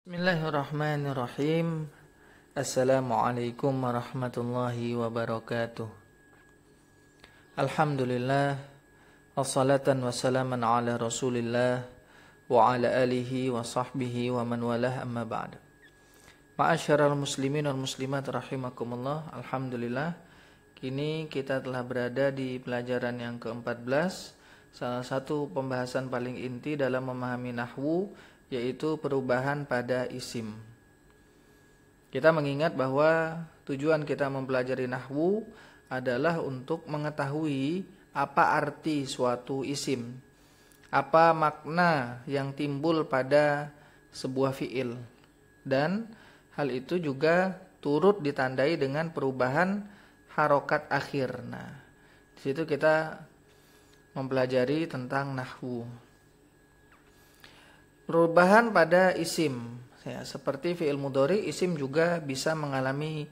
Bismillahirrahmanirrahim. Assalamualaikum warahmatullahi wabarakatuh. Alhamdulillah, wassalatan wassalaman ala rasulillah wa ala alihi wa sahbihi wa man walah, amma ba'd. Ma'asyiral muslimin wal muslimat rahimakumullah. Alhamdulillah, kini kita telah berada di pelajaran yang ke-14, salah satu pembahasan paling inti dalam memahami nahwu, yaitu perubahan pada isim. Kita mengingat bahwa tujuan kita mempelajari nahwu adalah untuk mengetahui apa arti suatu isim, apa makna yang timbul pada sebuah fiil, dan hal itu juga turut ditandai dengan perubahan harokat akhir. Nah, di situ kita mempelajari tentang nahwu. Perubahan pada isim, ya, seperti fi'il mudhari, isim juga bisa mengalami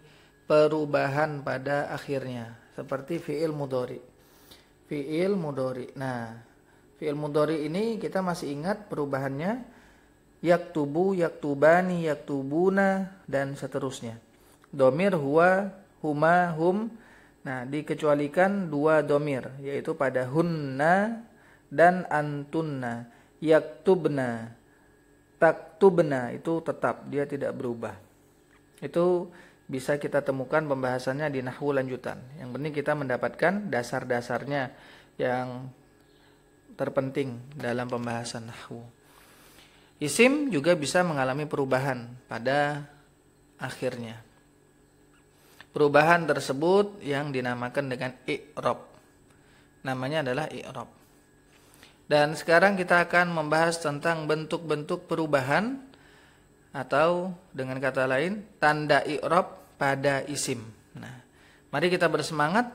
perubahan pada akhirnya, seperti fi'il mudhari. Fi'il mudhari. Nah, fi'il mudhari ini kita masih ingat perubahannya, yaktubu, yaktubani, yaktubuna, dan seterusnya. Domir huwa, huma, hum. Nah, dikecualikan dua domir, yaitu pada hunna dan antunna. Yaktubna, taktubna itu tetap, dia tidak berubah. Itu bisa kita temukan pembahasannya di nahwu lanjutan. Yang penting kita mendapatkan dasar-dasarnya yang terpenting dalam pembahasan nahwu. Isim juga bisa mengalami perubahan pada akhirnya. Perubahan tersebut yang dinamakan dengan i'rab. Namanya adalah i'rab. Dan sekarang kita akan membahas tentang bentuk-bentuk perubahan, atau dengan kata lain tanda i'rab pada isim. Nah, mari kita bersemangat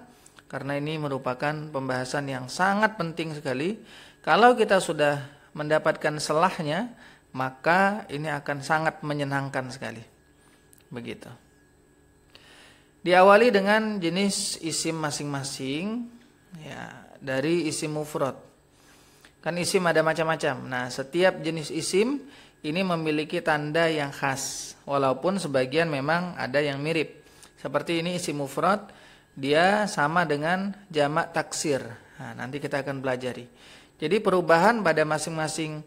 karena ini merupakan pembahasan yang sangat penting sekali. Kalau kita sudah mendapatkan selahnya, maka ini akan sangat menyenangkan sekali. Begitu. Diawali dengan jenis isim masing-masing, ya, dari isim mufrad. Kan isim ada macam-macam. Nah, setiap jenis isim ini memiliki tanda yang khas, walaupun sebagian memang ada yang mirip. Seperti ini isim mufrad, dia sama dengan jamak taksir. Nah, nanti kita akan pelajari. Jadi perubahan pada masing-masing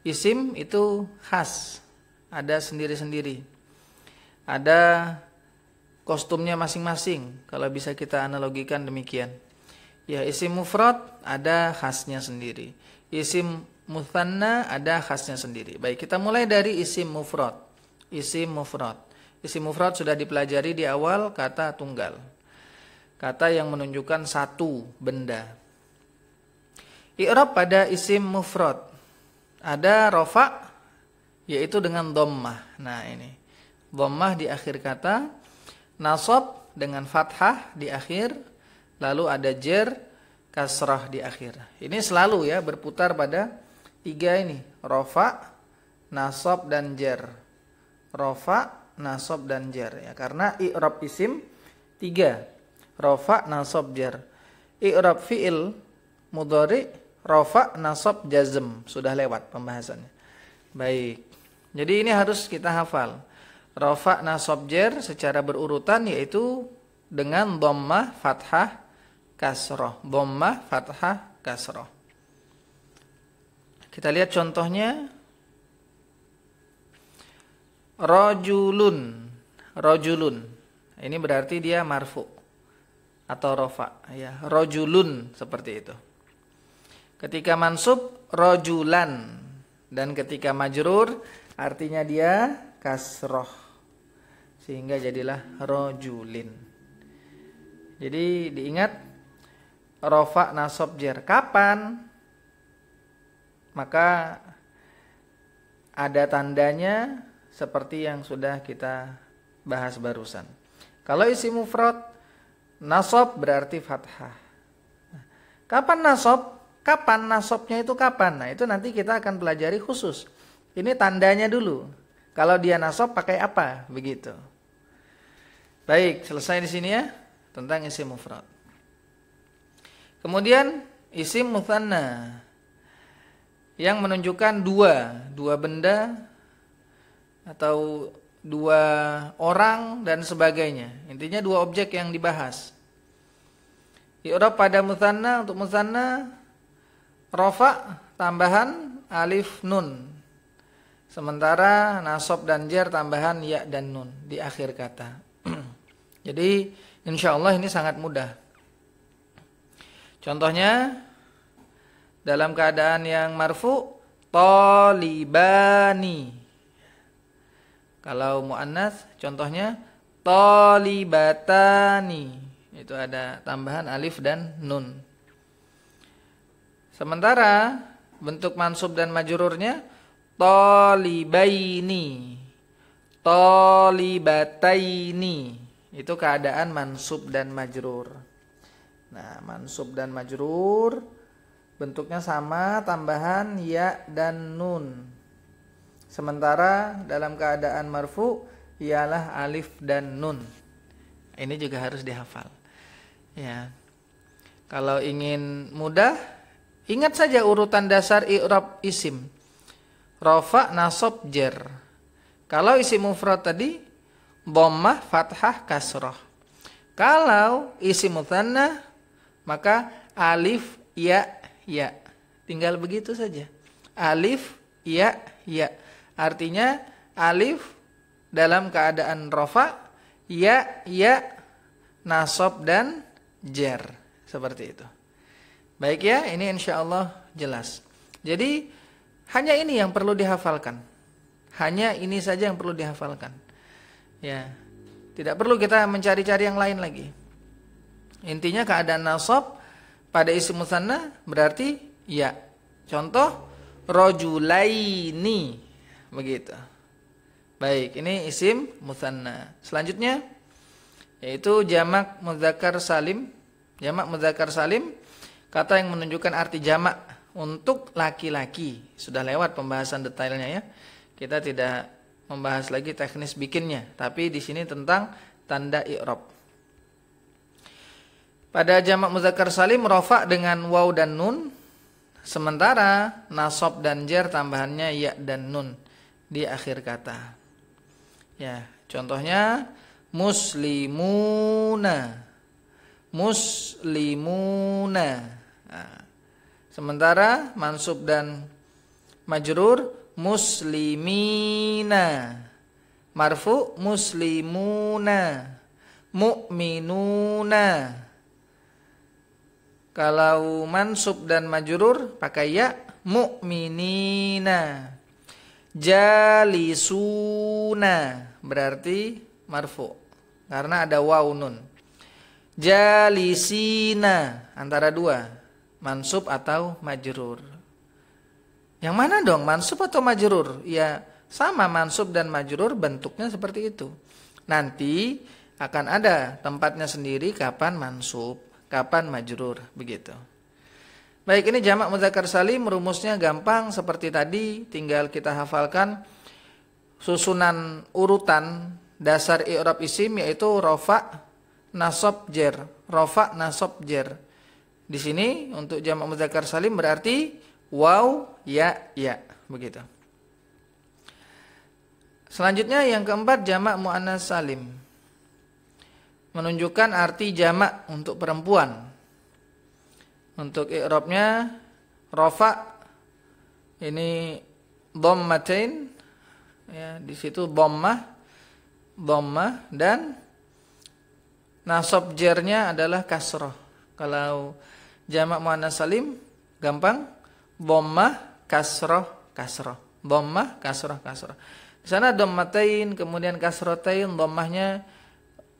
isim itu khas, ada sendiri-sendiri. Ada kostumnya masing-masing, kalau bisa kita analogikan demikian. Ya, isim mufrad ada khasnya sendiri. Isim mutsanna ada khasnya sendiri. Baik, kita mulai dari isim mufrad. Isim mufrad. Isim mufrad sudah dipelajari di awal, kata tunggal. Kata yang menunjukkan satu benda. I'rab pada isim mufrad. Ada rafa, yaitu dengan dhammah. Nah, ini. Dhammah di akhir kata. Nasab dengan fathah di akhir. Lalu ada jer, kasrah di akhir. Ini selalu ya berputar pada tiga ini. Rafa, nasab, dan jer. Rafa, nasab, dan jer. Ya, karena i'rab isim tiga. Rafa, nasab, jer. I'rab fi'il mudhari, rafa, nasab, jazm. Sudah lewat pembahasannya. Baik. Jadi ini harus kita hafal. Rafa, nasab, jer secara berurutan, yaitu dengan dhammah, fathah, kasroh. Dhammah, fathah, kasroh. Kita lihat contohnya. Rajulun. Rajulun. Ini berarti dia marfu atau rafa, ya. Rajulun, seperti itu. Ketika mansub, rajulan. Dan ketika majrur, artinya dia kasroh, sehingga jadilah rajulin. Jadi diingat, rafa, nasab, jer. Kapan? Maka ada tandanya seperti yang sudah kita bahas barusan. Kalau isim mufrad, nasab berarti fathah. Kapan nasab? Kapan nasabnya itu kapan? Nah, itu nanti kita akan pelajari khusus. Ini tandanya dulu. Kalau dia nasab pakai apa? Begitu. Baik, selesai di sini ya tentang isim mufrad. Kemudian isim mutsanna yang menunjukkan dua benda atau dua orang dan sebagainya. Intinya dua objek yang dibahas. I'rab pada mutsanna, untuk mutsanna rafa tambahan alif nun. Sementara nasab dan jar tambahan ya dan nun di akhir kata. Jadi insyaallah ini sangat mudah. Contohnya dalam keadaan yang marfu talibani. Kalau muannas contohnya talibatani. Itu ada tambahan alif dan nun. Sementara bentuk mansub dan majrurnya talibaini, talibataini. Itu keadaan mansub dan majrur. Nah, mansub dan majrur bentuknya sama, tambahan ya dan nun. Sementara dalam keadaan marfu ialah alif dan nun. Ini juga harus dihafal. Ya. Kalau ingin mudah, ingat saja urutan dasar i'rab isim. Rafa, nasab, jar. Kalau isim mufrad tadi dhammah, fathah, kasrah. Kalau isim mutsanna maka alif, ya, ya. Tinggal begitu saja. Alif, ya, ya. Artinya alif dalam keadaan rafa, ya, ya, nasab dan jar. Seperti itu. Baik ya, ini insyaallah jelas. Jadi hanya ini yang perlu dihafalkan. Hanya ini saja yang perlu dihafalkan. Ya. Tidak perlu kita mencari-cari yang lain lagi. Intinya keadaan nasab pada isim mutsanna berarti ya. Contoh rajulaini. Begitu. Baik, ini isim mutsanna. Selanjutnya yaitu jamak mudzakkar salim. Jamak mudzakkar salim kata yang menunjukkan arti jamak untuk laki-laki. Sudah lewat pembahasan detailnya ya. Kita tidak membahas lagi teknis bikinnya, tapi di sini tentang tanda i'rab. Pada jamak mudzakkar salim rafa dengan waw dan nun, sementara nasab dan jar tambahannya ya dan nun di akhir kata. Ya, contohnya muslimuna. Muslimuna. Nah, sementara mansub dan majrur muslimina. Marfu muslimuna. Mu'minuna. Kalau mansub dan majrur pakai ya, mu'minina. Jalisuna berarti marfu karena ada waw nun. Jalisina antara dua, mansub atau majrur. Yang mana dong, mansub atau majrur? Ya, sama mansub dan majrur bentuknya seperti itu. Nanti akan ada tempatnya sendiri kapan mansub, kapan majrur, begitu. Baik, ini jamak mudzakkar salim, rumusnya gampang seperti tadi, tinggal kita hafalkan susunan urutan dasar i'rab isim yaitu rafa, nasab, jar. Rafa, nasab, jar. Di sini untuk jamak mudzakkar salim berarti waw, ya, ya, begitu. Selanjutnya yang keempat jamak muannats salim. Menunjukkan arti jamak untuk perempuan. Untuk i'rabnya rafa ini dhammatain ya, di situ dhammah dan nasab jarnya adalah kasrah. Kalau jamak muannats salim gampang dhammah kasrah kasrah. Dhammah kasrah kasrah. Di sana dhammatain kemudian kasratain, dhammahnya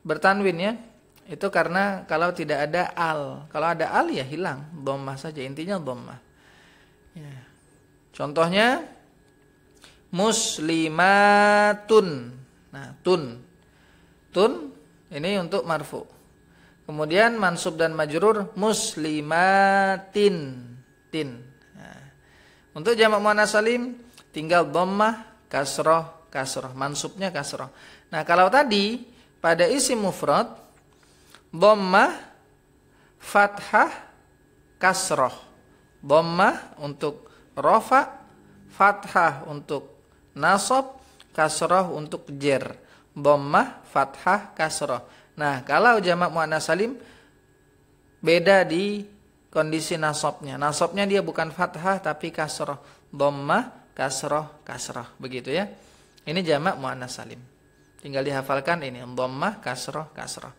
bertanwin ya. Itu karena kalau tidak ada al. Kalau ada al ya hilang, dhammah saja, intinya dhammah. Ya. Contohnya muslimatun. Nah, tun ini untuk marfu. Kemudian mansub dan majrur muslimatin, tin. Nah, untuk jamak muannats salim tinggal dhammah, kasrah, kasrah. Mansubnya kasrah. Nah, kalau tadi pada isim mufrad dhammah, fathah, kasrah. Dhammah untuk rafa, fathah untuk nasab, kasroh untuk jer. Dhammah, fathah, kasroh. Nah, kalau jamak muannats salim beda di kondisi nasabnya. Nasabnya dia bukan fathah tapi kasroh. Dhammah, kasroh, kasroh. Begitu ya. Ini jamak muannats salim. Tinggal dihafalkan ini. Dhammah, kasroh, kasroh.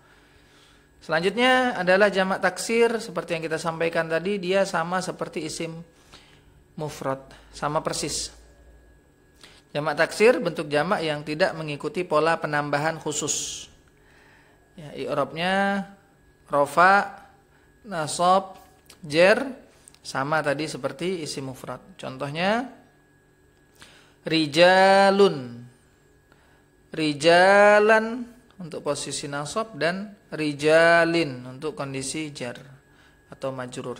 Selanjutnya adalah jamak taksir. Seperti yang kita sampaikan tadi, dia sama seperti isim mufrad. Sama persis. Jamak taksir bentuk jamak yang tidak mengikuti pola penambahan khusus. Ya, i'rabnya rafa, nasab, jer, sama tadi seperti isim mufrad. Contohnya rijalun, rijalan untuk posisi nasab dan rijalin untuk kondisi jar atau majrur.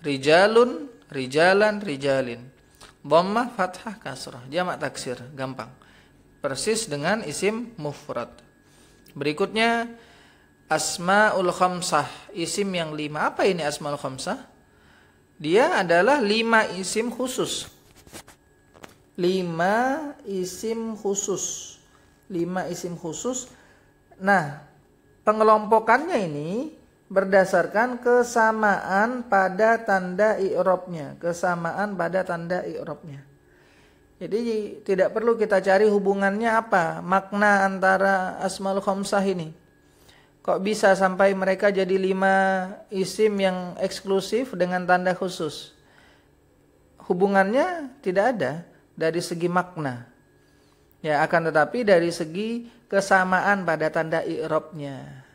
Rijalun, rijalan, rijalin. Dhammah, fathah, kasrah. Jamak taksir, gampang. Persis dengan isim mufrad. Berikutnya asmaul khamsah, isim yang 5. Apa ini asmaul khamsah? Dia adalah 5 isim khusus. 5 isim khusus. 5 isim khusus. Nah, pengelompokannya ini berdasarkan kesamaan pada tanda i'rabnya, kesamaan pada tanda i'rabnya. Jadi tidak perlu kita cari hubungannya apa, makna antara asmaul khamsah ini. Kok bisa sampai mereka jadi 5 isim yang eksklusif dengan tanda khusus? Hubungannya tidak ada dari segi makna. Ya, akan tetapi dari segi kesamaan pada tanda i'rabnya.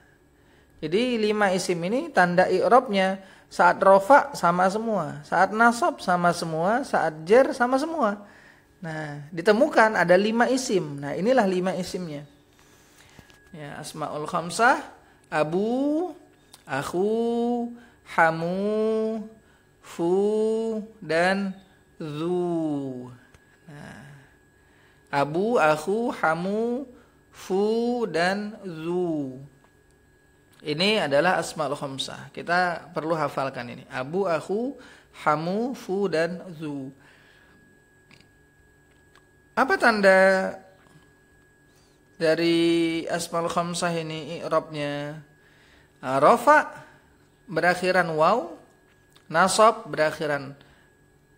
Jadi 5 isim ini tanda i'rabnya saat rafa sama semua, saat nasab sama semua, saat jer sama semua. Nah, ditemukan ada 5 isim. Nah, inilah 5 isimnya. Ya, asmaul khamsah, abu, akhu, hamu, fu, dan zu. Nah, abu, akhu, hamu, fu, dan zu. Ini adalah asmaul khamsah. Kita perlu hafalkan ini. Abu, akhu, hamu, fu, dan zu. Apa tanda dari asmaul khamsah ini i'rabnya? Rafa berakhiran waw, nasab berakhiran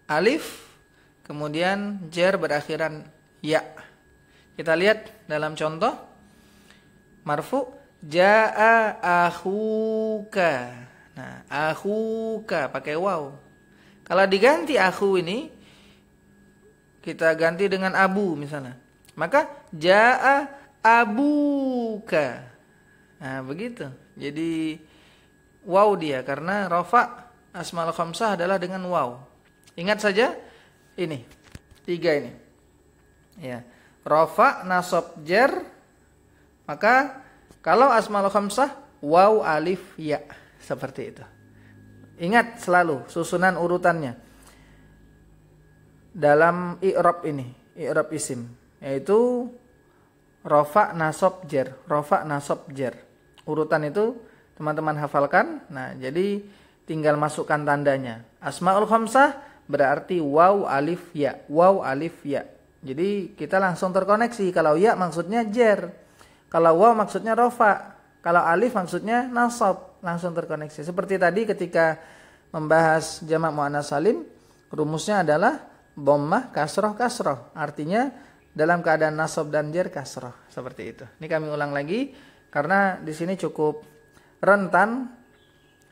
alif, kemudian jer berakhiran ya. Kita lihat dalam contoh marfu, jaa akhuka. Nah, akhuka pakai waw. Kalau diganti akhu ini kita ganti dengan abu misalnya, maka jaa abuka. Nah, begitu. Jadi waw dia karena rafa asmaul khamsah adalah dengan waw. Ingat saja ini 3 ini. Ya. Rafa, nasab, jar. Maka kalau asmaul khamsah waw, alif, ya, seperti itu. Ingat selalu susunan urutannya dalam i'rab ini, i'rab isim, yaitu rafa, nasab, jar, rafa, nasab, jar. Urutan itu teman-teman hafalkan. Nah, jadi tinggal masukkan tandanya. Asmaul khamsah berarti waw, alif, ya, waw, alif, ya. Jadi kita langsung terkoneksi. Kalau ya maksudnya jar, kalau waw maksudnya rafa, kalau alif maksudnya nasab, langsung terkoneksi. Seperti tadi ketika membahas jamak muannats salim, rumusnya adalah dhammah, kasroh, kasroh. Artinya dalam keadaan nasab dan jar kasroh. Seperti itu. Ini kami ulang lagi karena di sini cukup rentan.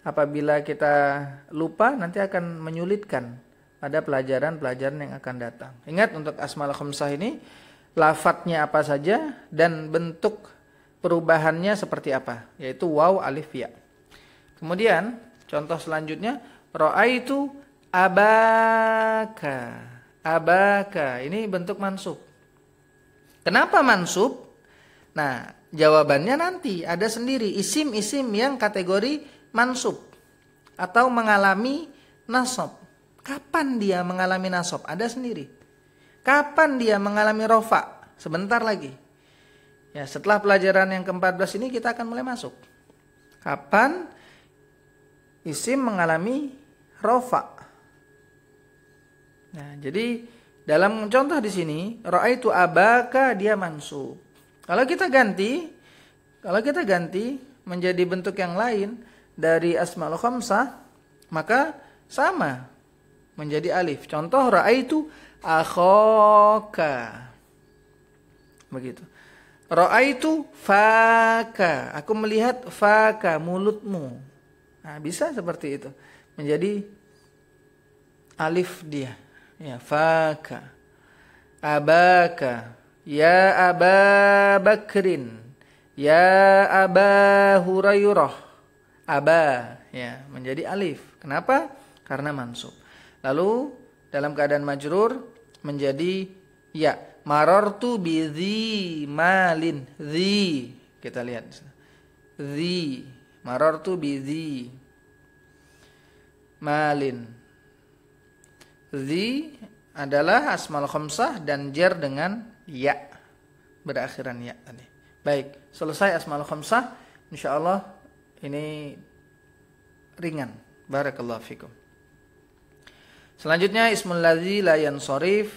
Apabila kita lupa nanti akan menyulitkan pada pelajaran-pelajaran yang akan datang. Ingat untuk asmaul khamsah ini lafadznya apa saja dan bentuk perubahannya seperti apa, yaitu waw, alif, ya. Kemudian contoh selanjutnya ra'aitu abaka. Abaka ini bentuk mansub. Kenapa mansub? Nah, jawabannya nanti ada sendiri isim-isim yang kategori mansub atau mengalami nasab. Kapan dia mengalami nasab? Ada sendiri. Kapan dia mengalami rofa? Sebentar lagi. Ya, setelah pelajaran yang ke-14 ini kita akan mulai masuk. Kapan isim mengalami rofa? Nah, jadi Dalam contoh di sini, ra'aitu abaka dia mansub. Kalau kita ganti menjadi bentuk yang lain dari asmaul khamsah, maka sama menjadi alif. Contoh ra'aitu akhaka. Begitu. Ra'aitu faka. Aku melihat faka, mulutmu. Nah, bisa seperti itu. Menjadi alif dia. Ya, faka. Abaka. Ya Aba Bakrin. Ya Aba Hurairah. Aba, ya, menjadi alif. Kenapa? Karena mansub. Lalu dalam keadaan majrur menjadi ya. Marartu bi dzi malin. Dzi. Kita lihat. Dzi. Marartu bi dzi malin. Dzi adalah asmaul khamsah dan jar dengan ya. Berakhiran ya tadi. Baik, selesai asmaul khamsah. Insyaallah ini ringan. Barakallahu fikum. Selanjutnya ismul ladzi la yansharif,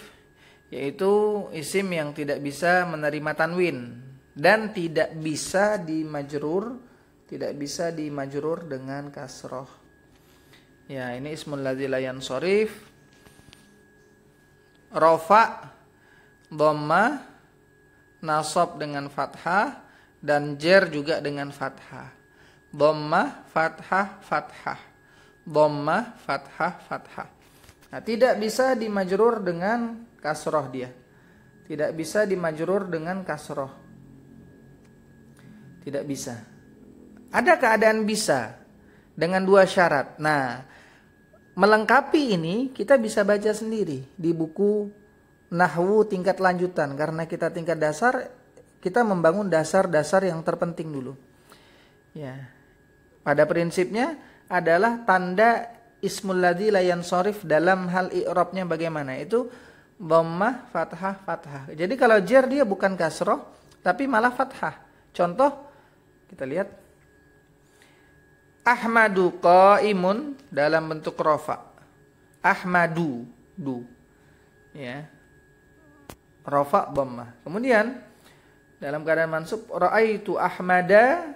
yaitu isim yang tidak bisa menerima tanwin dan tidak bisa dimajrur, dengan kasroh. Ya, ini ismul ladzi la yansharif. Rafa, dhamma, nasab dengan fathah dan jar juga dengan fathah. Dhamma, fathah, fathah. Dhamma, fathah, fathah. Nah, tidak bisa dimajrur dengan kasroh dia. Tidak bisa dimajrur dengan kasroh. Tidak bisa. Ada keadaan bisa dengan dua syarat. Nah, melengkapi ini kita bisa baca sendiri di buku Nahwu tingkat lanjutan. Karena kita tingkat dasar, kita membangun dasar-dasar yang terpenting dulu. Ya. Pada prinsipnya adalah tanda ismul ladzi la yansharif dalam hal i'rabnya bagaimana? Itu dhammah, fathah, fathah. Jadi kalau jar dia bukan kasroh tapi malah fathah. Contoh kita lihat Ahmadu qaimun dalam bentuk rafa. Ahmadu, du. Ya. Rafa dhammah. Kemudian dalam keadaan mansub raaitu Ahmada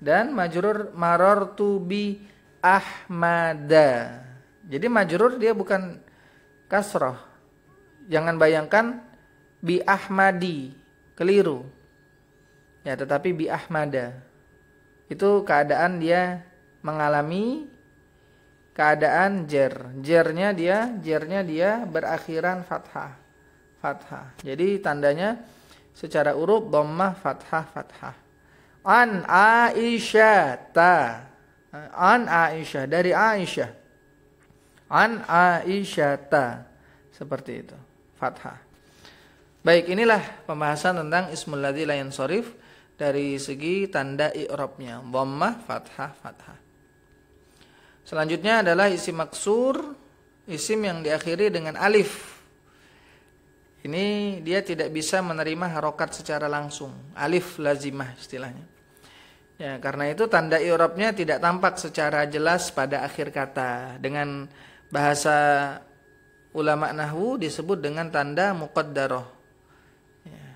dan majrur marartu bi Ahmada. Jadi majrur dia bukan kasroh. Jangan bayangkan bi Ahmadi, keliru. Ya, tetapi bi Ahmada. Itu keadaan dia mengalami keadaan jar. Jarnya dia berakhiran fathah. Fathah. Jadi tandanya secara urut dhammah, fathah, fathah. An Aisyah ta. An Aisyah, dari Aisyah. An Aisyah ta. Seperti itu. Fathah. Baik, inilah pembahasan tentang ismul ladzi la yansharif dari segi tanda i'rabnya. Dhammah, fathah, fathah. Selanjutnya adalah isim maksur, isim yang diakhiri dengan alif. Ini dia tidak bisa menerima harokat secara langsung. Alif lazimah istilahnya. Ya, karena itu tanda i'rabnya tidak tampak secara jelas pada akhir kata. Dengan bahasa ulama nahwu disebut dengan tanda muqaddarah. Ya.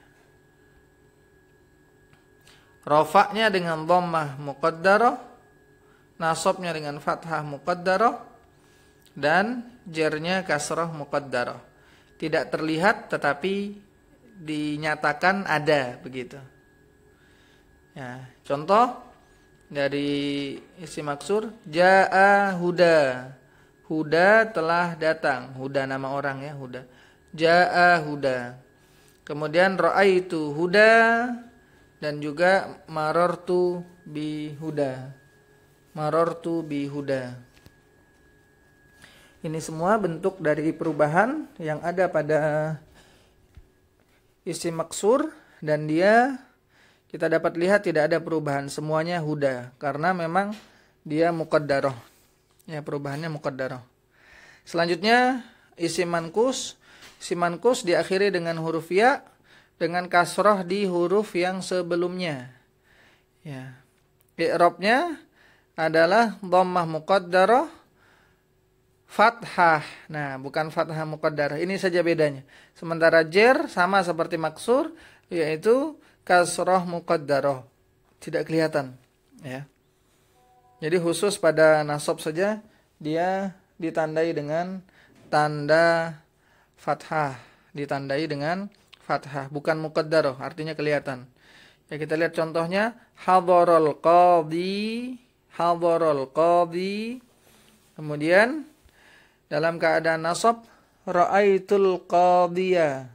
Rafa'nya dengan dhammah muqaddarah, nasabnya dengan fathah muqaddarah, dan jarnya kasrah muqaddarah. Tidak terlihat tetapi dinyatakan ada, begitu. Ya, contoh dari isim maksur, jaa huda. Huda telah datang. Huda nama orang ya, huda. Jaa huda. Kemudian ra'aitu huda dan juga marartu bi huda. Marartu bi huda. Ini semua bentuk dari perubahan yang ada pada isim maksur, dan dia kita dapat lihat tidak ada perubahan, semuanya huda karena memang dia muqaddarah. Ya, perubahannya muqaddarah. Selanjutnya isim manqus. Isim manqus diakhiri dengan huruf ya dengan kasrah di huruf yang sebelumnya. Ya. I'rabnya adalah dhammah muqaddarah, fathah. Nah, bukan fathah muqaddarah. Ini saja bedanya. Sementara jer sama seperti maksur, yaitu kasroh muqaddarah. Tidak kelihatan, ya. Jadi khusus pada nasab saja dia ditandai dengan tanda fathah, ditandai dengan fathah, bukan muqaddarah, artinya kelihatan. Ya, kita lihat contohnya, hadharul qadhi, hadharul qadhi. Kemudian dalam keadaan nasab, ra'aitul qadhiya,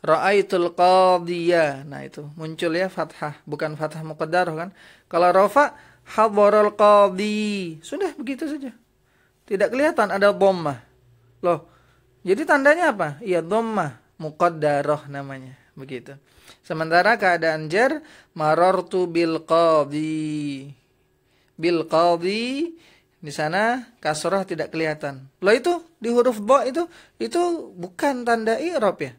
ra'aitul qadhiya. Nah, itu muncul ya fathah, bukan fathah muqaddarah kan. Kalau rafa, hadharul qadhi, sudah begitu saja. Tidak kelihatan ada dhammah. Loh, jadi tandanya apa? Iya, dhammah muqaddarah namanya, begitu. Sementara keadaan jar, marartu bil qadhi. Bil qadhi, di sana kasrah tidak kelihatan. Loh, itu di huruf dha itu bukan tanda i'rab ya.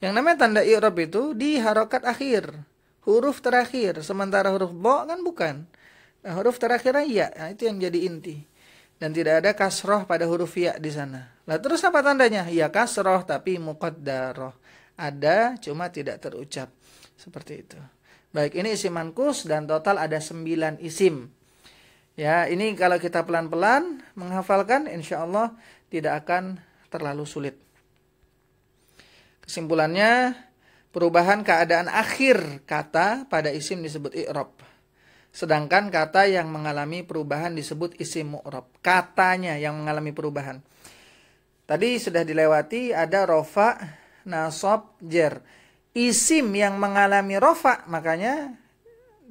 Yang namanya tanda i'rab itu di harokat akhir, huruf terakhir. Sementara huruf dha kan bukan. Nah, huruf terakhirnya ya, nah, itu yang jadi inti. Dan tidak ada kasroh pada huruf ya di sana. Lah terus apa tandanya? Ya kasroh tapi muqaddarah. Ada cuma tidak terucap. Seperti itu. Baik, ini isim mankus dan total ada 9 isim. Ya, ini kalau kita pelan-pelan menghafalkan, insya Allah tidak akan terlalu sulit. Kesimpulannya, perubahan keadaan akhir kata pada isim disebut i'rab. Sedangkan kata yang mengalami perubahan disebut isim mu'rab. Katanya yang mengalami perubahan. Tadi sudah dilewati ada rofa, nasab, jer. Isim yang mengalami rofa makanya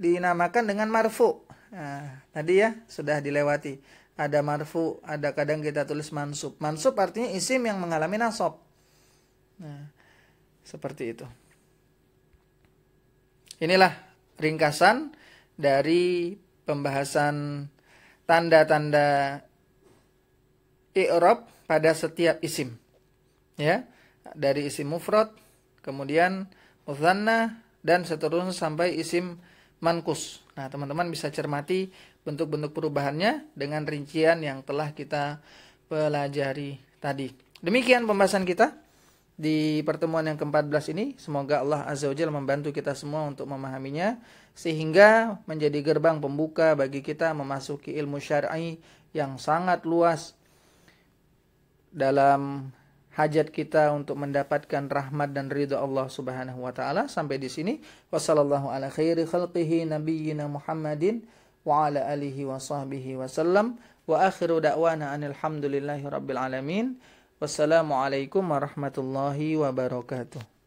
dinamakan dengan marfu. Nah, tadi ya sudah dilewati. Ada marfu, ada kadang kita tulis mansub. Mansub artinya isim yang mengalami nasab. Nah, seperti itu. Inilah ringkasan dari pembahasan tanda-tanda i'rab pada setiap isim. Ya, dari isim mufrad, kemudian mutsanna dan seterusnya sampai isim mankus. Nah, teman-teman bisa cermati bentuk-bentuk perubahannya dengan rincian yang telah kita pelajari tadi. Demikian pembahasan kita di pertemuan yang ke-14 ini. Semoga Allah Azza wa Jalla membantu kita semua untuk memahaminya, sehingga menjadi gerbang pembuka bagi kita memasuki ilmu syar'i yang sangat luas dalam hajat kita untuk mendapatkan rahmat dan ridha Allah Subhanahu wa taala. Sampai di sini, wassallallahu ala khairi khalqihi nabiyyina Muhammadin wa ala alihi wa sahbihi wasallam, wa akhiru da'wana anil hamdulillahi rabbil alamin. Wassalamualaikum warahmatullahi wabarakatuh.